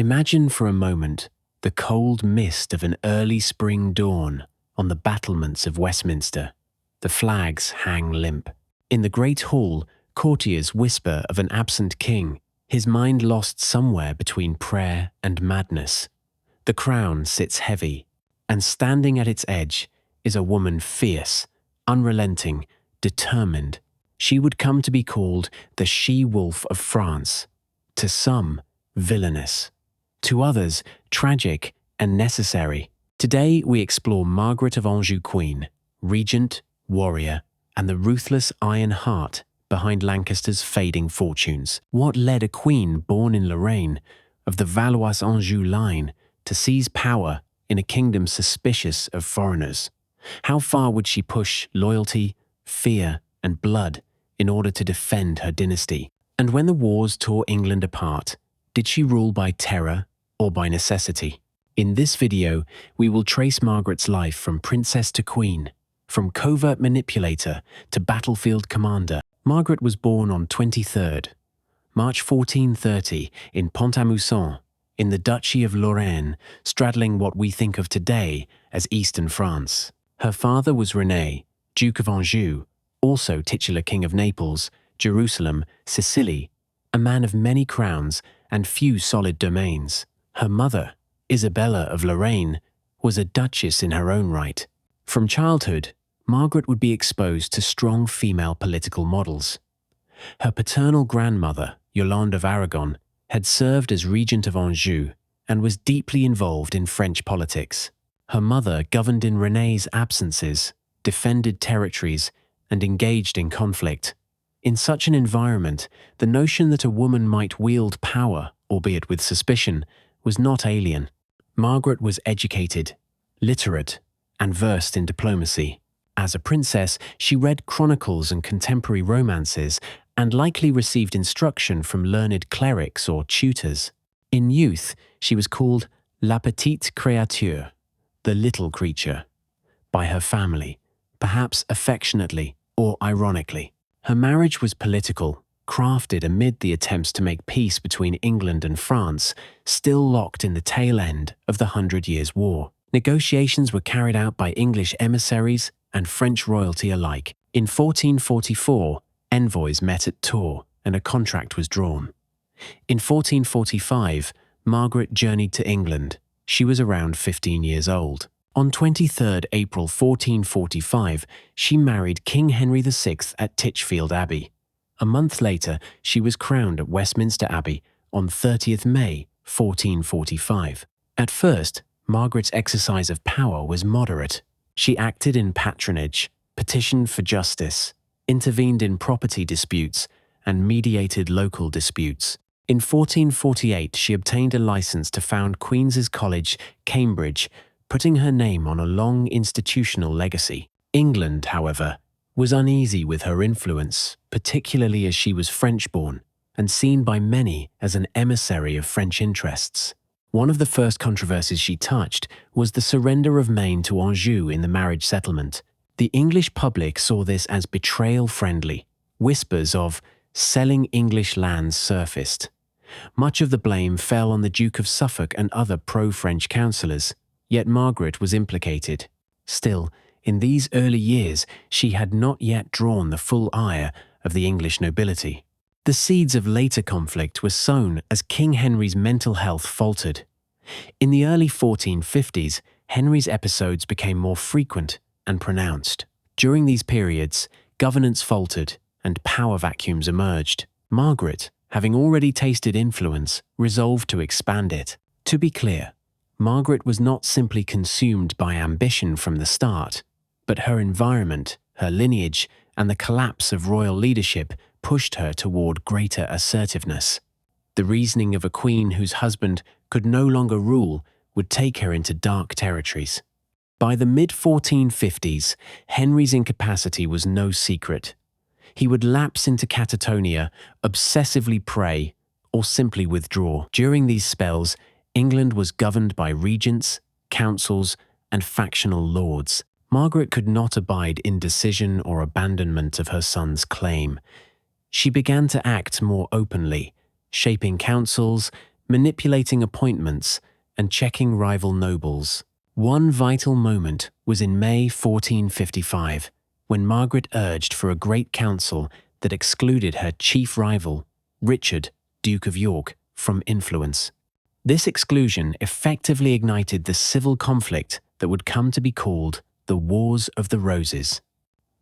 Imagine for a moment the cold mist of an early spring dawn on the battlements of Westminster. The flags hang limp. In the great hall, courtiers whisper of an absent king, his mind lost somewhere between prayer and madness. The crown sits heavy, and standing at its edge is a woman fierce, unrelenting, determined. She would come to be called the she-wolf of France. To some, villainous. To others, tragic and necessary. Today we explore Margaret of Anjou, Queen, regent, warrior, and the ruthless iron heart behind Lancaster's fading fortunes. What led a queen born in Lorraine, of the Valois-Anjou line, to seize power in a kingdom suspicious of foreigners? How far would she push loyalty, fear, and blood in order to defend her dynasty? And when the wars tore England apart, did she rule by terror or by necessity? In this video, we will trace Margaret's life from princess to queen, from covert manipulator to battlefield commander. Margaret was born on 23rd March 1430 in Pont-à-Mousson, in the Duchy of Lorraine, straddling what we think of today as eastern France. Her father was René, Duke of Anjou, also titular King of Naples, Jerusalem, Sicily, a man of many crowns and few solid domains. Her mother, Isabella of Lorraine, was a duchess in her own right. From childhood, Margaret would be exposed to strong female political models. Her paternal grandmother, Yolande of Aragon, had served as regent of Anjou and was deeply involved in French politics. Her mother governed in René's absences, defended territories, and engaged in conflict. In such an environment, the notion that a woman might wield power, albeit with suspicion, was not alien. Margaret was educated, literate, and versed in diplomacy. As a princess, she read chronicles and contemporary romances and likely received instruction from learned clerics or tutors. In youth, she was called La Petite Créature, the little creature, by her family, perhaps affectionately or ironically. Her marriage was political, crafted amid the attempts to make peace between England and France, still locked in the tail end of the 100 Years' War. Negotiations were carried out by English emissaries and French royalty alike. In 1444, envoys met at Tours and a contract was drawn. In 1445, Margaret journeyed to England. She was around 15 years old. On 23rd April 1445, she married King Henry VI at Titchfield Abbey. A month later, she was crowned at Westminster Abbey on 30th May 1445. At first, Margaret's exercise of power was moderate. She acted in patronage, petitioned for justice, intervened in property disputes, and mediated local disputes. In 1448, she obtained a license to found Queen's College, Cambridge, putting her name on a long institutional legacy. England, however, was uneasy with her influence, particularly as she was French-born and seen by many as an emissary of French interests. One of the first controversies she touched was the surrender of Maine to Anjou in the marriage settlement. The English public saw this as betrayal-friendly. Whispers of selling English lands surfaced. Much of the blame fell on the Duke of Suffolk and other pro-French councillors, yet Margaret was implicated. Still, in these early years, she had not yet drawn the full ire of the English nobility. The seeds of later conflict were sown as King Henry's mental health faltered. In the early 1450s, Henry's episodes became more frequent and pronounced. During these periods, governance faltered and power vacuums emerged. Margaret, having already tasted influence, resolved to expand it. To be clear, Margaret was not simply consumed by ambition from the start, but her environment, her lineage, and the collapse of royal leadership pushed her toward greater assertiveness. The reasoning of a queen whose husband could no longer rule would take her into dark territories. By the mid-1450s, Henry's incapacity was no secret. He would lapse into catatonia, obsessively pray, or simply withdraw. During these spells, England was governed by regents, councils, and factional lords. Margaret could not abide indecision or abandonment of her son's claim. She began to act more openly, shaping councils, manipulating appointments and checking rival nobles. One vital moment was in May 1455, when Margaret urged for a great council that excluded her chief rival, Richard, Duke of York, from influence. This exclusion effectively ignited the civil conflict that would come to be called the Wars of the Roses.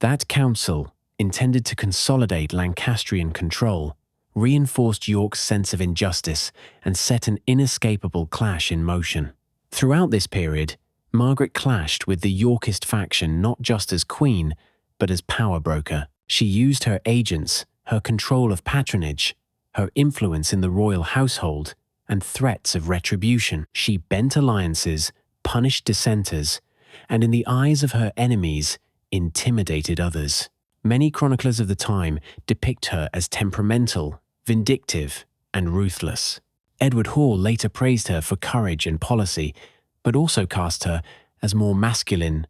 That council, intended to consolidate Lancastrian control, reinforced York's sense of injustice and set an inescapable clash in motion. Throughout this period, Margaret clashed with the Yorkist faction not just as queen, but as power broker. She used her agents, her control of patronage, her influence in the royal household, and threats of retribution. She bent alliances, punished dissenters, and in the eyes of her enemies, intimidated others. Many chroniclers of the time depict her as temperamental, vindictive, and ruthless. Edward Hall later praised her for courage and policy, but also cast her as more masculine,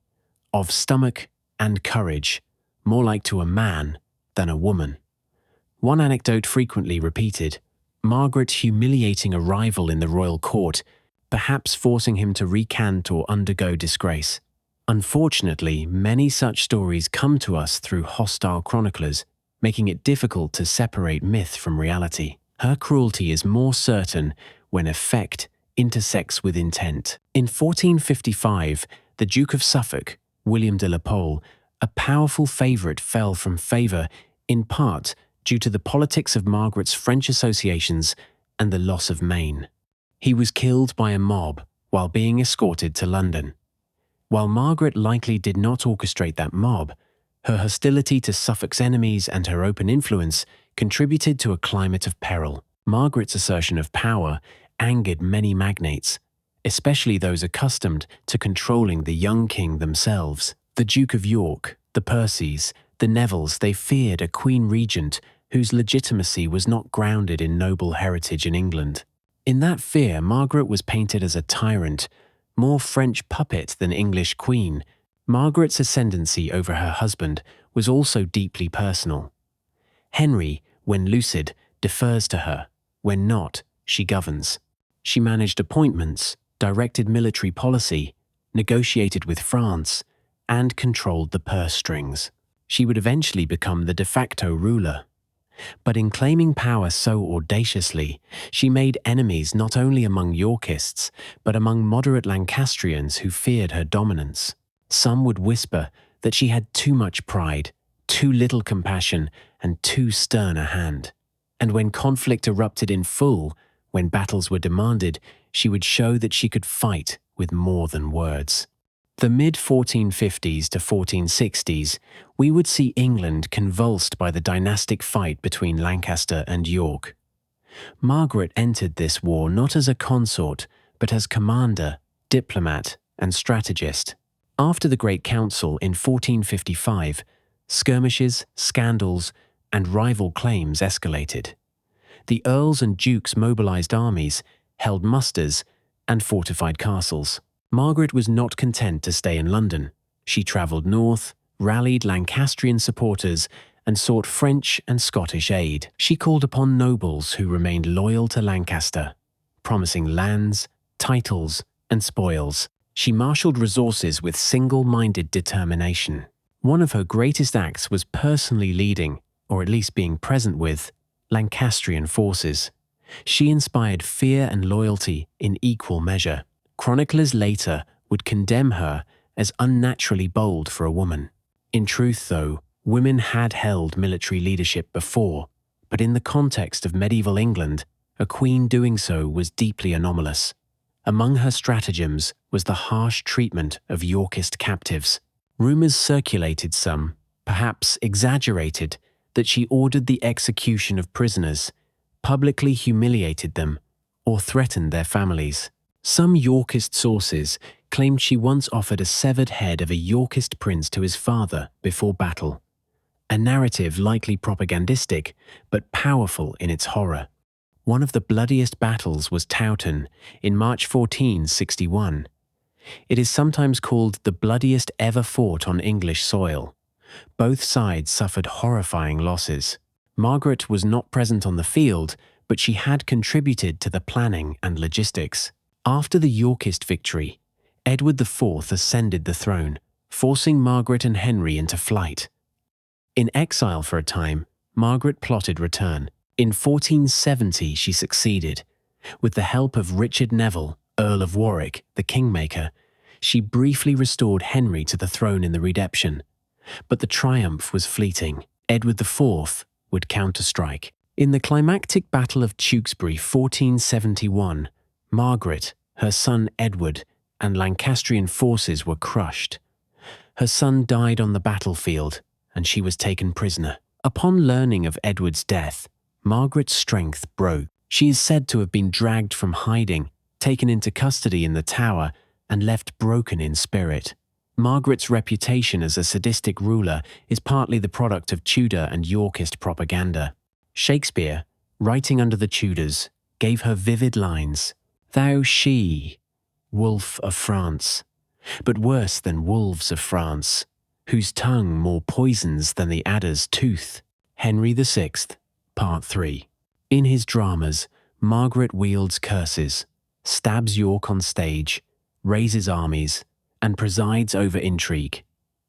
of stomach and courage, more like to a man than a woman. One anecdote frequently repeated, Margaret humiliating a rival in the royal court, perhaps forcing him to recant or undergo disgrace. Unfortunately, many such stories come to us through hostile chroniclers, making it difficult to separate myth from reality. Her cruelty is more certain when effect intersects with intent. In 1455, the Duke of Suffolk, William de la Pole, a powerful favourite, fell from favour in part due to the politics of Margaret's French associations and the loss of Maine. He was killed by a mob while being escorted to London. While Margaret likely did not orchestrate that mob, her hostility to Suffolk's enemies and her open influence contributed to a climate of peril. Margaret's assertion of power angered many magnates, especially those accustomed to controlling the young king themselves. The Duke of York, the Percys, the Nevilles, they feared a queen regent whose legitimacy was not grounded in noble heritage in England. In that fear, Margaret was painted as a tyrant, more French puppet than English queen. Margaret's ascendancy over her husband was also deeply personal. Henry, when lucid, defers to her. When not, she governs. She managed appointments, directed military policy, negotiated with France, and controlled the purse strings. She would eventually become the de facto ruler. But in claiming power so audaciously, she made enemies not only among Yorkists, but among moderate Lancastrians who feared her dominance. Some would whisper that she had too much pride, too little compassion, and too stern a hand. And when conflict erupted in full, when battles were demanded, she would show that she could fight with more than words. The mid-1450s to 1460s, we would see England convulsed by the dynastic fight between Lancaster and York. Margaret entered this war not as a consort, but as commander, diplomat, and strategist. After the Great Council in 1455, skirmishes, scandals, and rival claims escalated. The earls and dukes mobilized armies, held musters, and fortified castles. Margaret was not content to stay in London. She travelled north, rallied Lancastrian supporters, and sought French and Scottish aid. She called upon nobles who remained loyal to Lancaster, promising lands, titles, and spoils. She marshalled resources with single-minded determination. One of her greatest acts was personally leading, or at least being present with, Lancastrian forces. She inspired fear and loyalty in equal measure. Chroniclers later would condemn her as unnaturally bold for a woman. In truth, though, women had held military leadership before, but in the context of medieval England, a queen doing so was deeply anomalous. Among her stratagems was the harsh treatment of Yorkist captives. Rumours circulated, some, perhaps exaggerated, that she ordered the execution of prisoners, publicly humiliated them, or threatened their families. Some Yorkist sources claimed she once offered a severed head of a Yorkist prince to his father before battle, a narrative likely propagandistic, but powerful in its horror. One of the bloodiest battles was Towton in March 1461. It is sometimes called the bloodiest ever fought on English soil. Both sides suffered horrifying losses. Margaret was not present on the field, but she had contributed to the planning and logistics. After the Yorkist victory, Edward IV ascended the throne, forcing Margaret and Henry into flight. In exile for a time, Margaret plotted return. In 1470 she succeeded. With the help of Richard Neville, Earl of Warwick, the Kingmaker, she briefly restored Henry to the throne in the Redemption. But the triumph was fleeting. Edward IV would counterstrike. In the climactic Battle of Tewkesbury 1471, Margaret, her son Edward, and Lancastrian forces were crushed. Her son died on the battlefield, and she was taken prisoner. Upon learning of Edward's death, Margaret's strength broke. She is said to have been dragged from hiding, taken into custody in the Tower, and left broken in spirit. Margaret's reputation as a sadistic ruler is partly the product of Tudor and Yorkist propaganda. Shakespeare, writing under the Tudors, gave her vivid lines, "Thou she, wolf of France, but worse than wolves of France, whose tongue more poisons than the adder's tooth." Henry VI, Part 3. In his dramas, Margaret wields curses, stabs York on stage, raises armies, and presides over intrigue.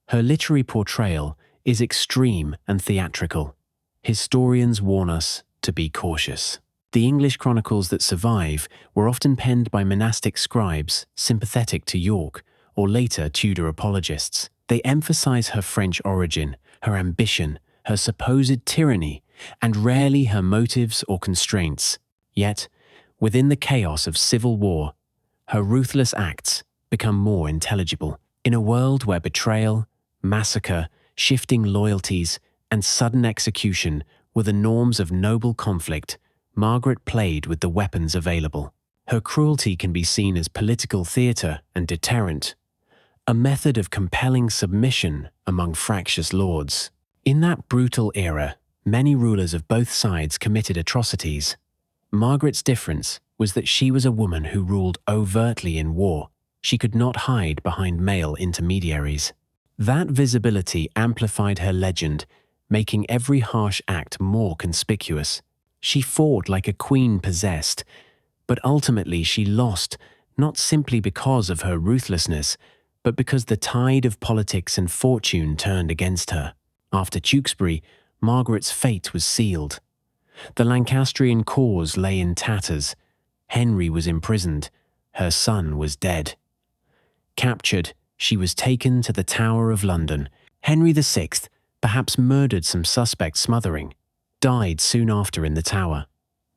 Her literary portrayal is extreme and theatrical. Historians warn us to be cautious. The English chronicles that survive were often penned by monastic scribes sympathetic to York, or later Tudor apologists. They emphasize her French origin, her ambition, her supposed tyranny, and rarely her motives or constraints. Yet, within the chaos of civil war, her ruthless acts become more intelligible. In a world where betrayal, massacre, shifting loyalties, and sudden execution were the norms of noble conflict, Margaret played with the weapons available. Her cruelty can be seen as political theatre and deterrent, a method of compelling submission among fractious lords. In that brutal era, many rulers of both sides committed atrocities. Margaret's difference was that she was a woman who ruled overtly in war. She could not hide behind male intermediaries. That visibility amplified her legend, making every harsh act more conspicuous. She fought like a queen possessed, but ultimately she lost, not simply because of her ruthlessness, but because the tide of politics and fortune turned against her. After Tewkesbury, Margaret's fate was sealed. The Lancastrian cause lay in tatters. Henry was imprisoned. Her son was dead. Captured, she was taken to the Tower of London. Henry VI, perhaps murdered some suspect smothering, died soon after in the Tower.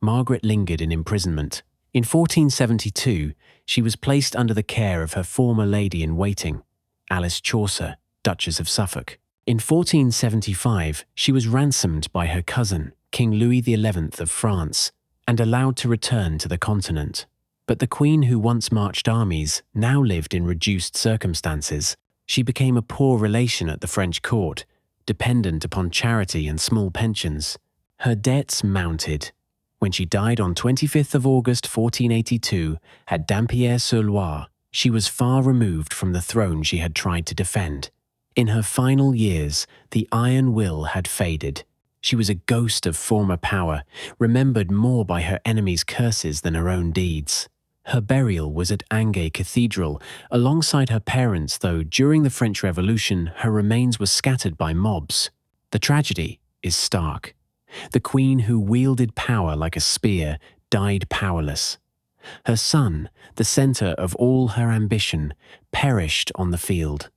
Margaret lingered in imprisonment. In 1472, she was placed under the care of her former lady-in-waiting, Alice Chaucer, Duchess of Suffolk. In 1475, she was ransomed by her cousin, King Louis XI of France, and allowed to return to the continent. But the queen who once marched armies now lived in reduced circumstances. She became a poor relation at the French court, dependent upon charity and small pensions. Her debts mounted. When she died on 25th of August 1482 at Dampierre-sur-Loire, she was far removed from the throne she had tried to defend. In her final years, the iron will had faded. She was a ghost of former power, remembered more by her enemies' curses than her own deeds. Her burial was at Angers Cathedral, alongside her parents, though during the French Revolution her remains were scattered by mobs. The tragedy is stark. The queen who wielded power like a spear died powerless. Her son, the centre of all her ambition, perished on the field.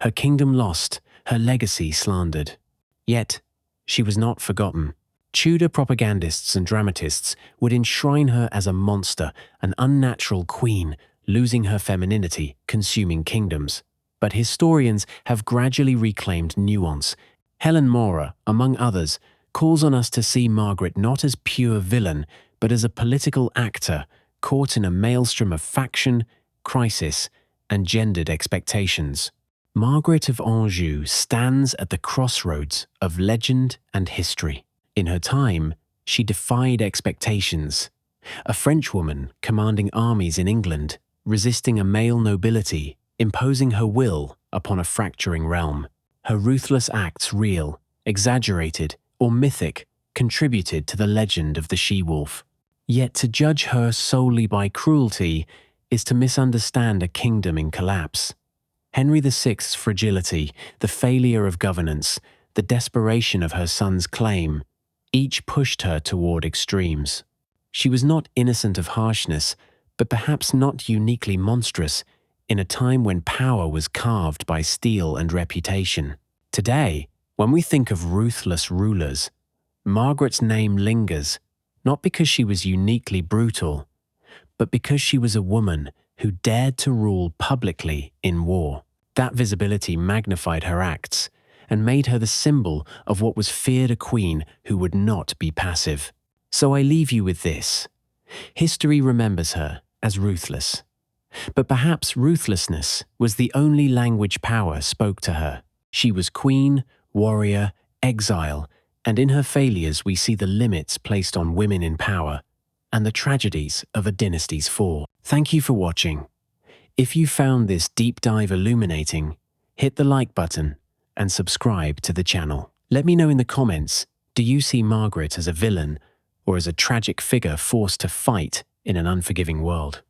Her kingdom lost, her legacy slandered. Yet, she was not forgotten. Tudor propagandists and dramatists would enshrine her as a monster, an unnatural queen, losing her femininity, consuming kingdoms. But historians have gradually reclaimed nuance. Helen Maurer, among others, calls on us to see Margaret not as pure villain, but as a political actor caught in a maelstrom of faction, crisis, and gendered expectations. Margaret of Anjou stands at the crossroads of legend and history. In her time, she defied expectations. A Frenchwoman commanding armies in England, resisting a male nobility, imposing her will upon a fracturing realm. Her ruthless acts real, exaggerated, or mythic contributed to the legend of the she-wolf. Yet to judge her solely by cruelty is to misunderstand a kingdom in collapse. Henry VI's fragility, the failure of governance, the desperation of her son's claim, each pushed her toward extremes. She was not innocent of harshness, but perhaps not uniquely monstrous, in a time when power was carved by steel and reputation. Today, when we think of ruthless rulers, Margaret's name lingers, not because she was uniquely brutal, but because she was a woman who dared to rule publicly in war. That visibility magnified her acts and made her the symbol of what was feared a queen who would not be passive. So I leave you with this. History remembers her as ruthless. But perhaps ruthlessness was the only language power spoke to her. She was queen, warrior, exile, and in her failures we see the limits placed on women in power and the tragedies of a dynasty's fall. Thank you for watching. If you found this deep dive illuminating, hit the like button and subscribe to the channel. Let me know in the comments, do you see Margaret as a villain or as a tragic figure forced to fight in an unforgiving world?